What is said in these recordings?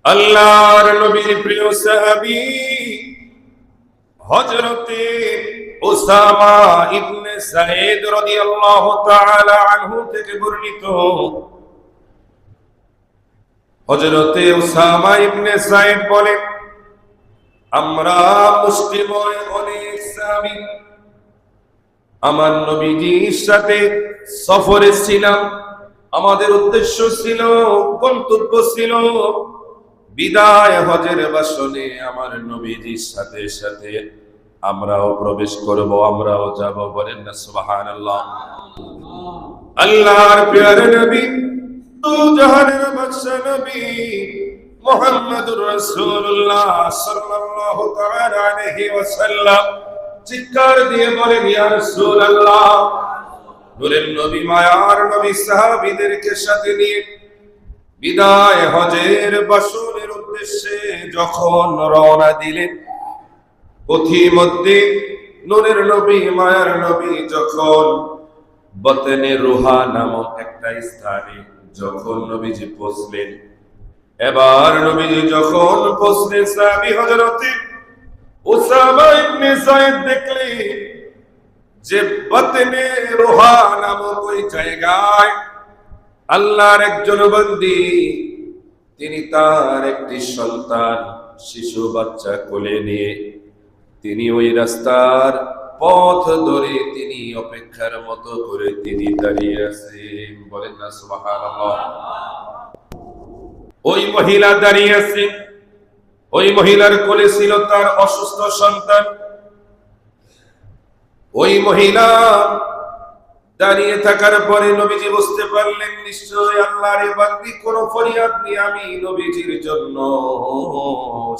আল্লাহর নবীর প্রিয় সাহাবী হযরতে উসামা ইবনে যায়েদ রাদিয়াল্লাহু তাআলা আনহু থেকে বর্ণিত। হযরতে উসামা ইবনে যায়েদ বলেন, আমরা মুসলিময় অনেক সাহাবী আমার নবীজির সাথে সফরে ছিলাম। আমাদের উদ্দেশ্য ছিল, গন্তব্য ছিল বিদায় হজের বাসনে আমার নবীজির সাথে সাথে আমরাও প্রবেশ করব, আমরাও যাব। বলেন না সুবহানাল্লাহ। আল্লাহর প্রিয় নবী, দু জাহানের বাদশা নবী মুহাম্মদুর রাসূলুল্লাহ সাল্লাল্লাহু তাআলা আলাইহি ওয়াসাল্লাম চিৎকার দিয়ে বলেন, ইয়া রাসূলুল্লাহ। নূরের নবী, মায়ার নবী সাহাবীদেরকে সাথে নিয়ে বিদায় হজের বাসনের উদ্দেশ্যে যখন রওনা দিলেন, পথিমধ্যে নূরের নবী, মায়ার নবী যখন বতনে রুহা নামক একটা স্থানে যখন নবীজি পৌঁছলেন, এবার নবীজি যখন পৌঁছলেন, সাহাবী হযরতে উসামা ইবনে যায়েদ দেখলেন যে বতনে রুহা নামক ওই জায়গায় আল্লাহর একজন বান্দী, তিনি তার একটি সন্তান শিশু বাচ্চা কোলে নিয়ে তিনি ওই রাস্তার পথ ধরে তিনি অপেক্ষার মতো করে তিনি দাঁড়িয়ে আছেন। বলেন না সুবহানাল্লাহ। ওই মহিলা দাঁড়িয়ে আছেন, ওই মহিলার কোলে ছিল তার অসুস্থ সন্তান। ওই মহিলা দাঁড়িয়ে থাকার পরে নবীজি বুঝতে পারলেন, নিশ্চয় আল্লাহর বান্দী কোন ফরিয়াদ নিয়ে আমি নবীজির জন্য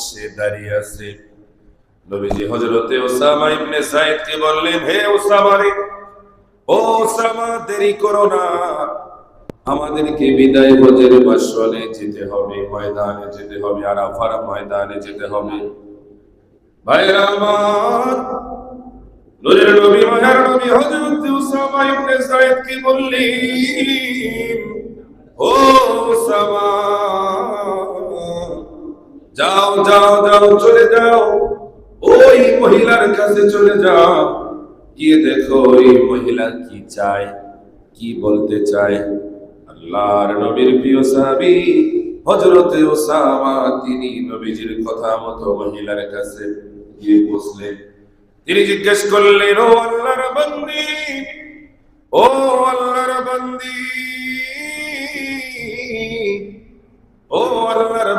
সে দাঁড়িয়ে আছে। নবীজি হযরতে উসামা ইবনে যায়েদকে বললেন, হে উসামা রে, ও উসামা, দেরি করো না, আমাদেরকে বিদায় হজের বাসনে যেতে হবে, ময়দানে যেতে হবে, আরাফার ময়দানে যেতে হবে। ভাইরা আমার, নূরের নবী, মায়ার নবী হযরত উসামা ইবনে যায়েদ কি বললেন, ও উসামা, যাও যাও যাও, চলে যাও, ওই মহিলার কাছে চলে যাও, গিয়ে দেখো ওই মহিলা কি চায়, কি বলতে চায়। আল্লাহর নবীর প্রিয় সাহাবী হযরত উসামা তিনি নবীজির কথা মতো মহিলার কাছে গিয়ে বসলেন। তিনি জিজ্ঞেস করলেন, ও আল্লাহর বান্দী, ও আল্লাহর বান্দী, ও আল্লাহর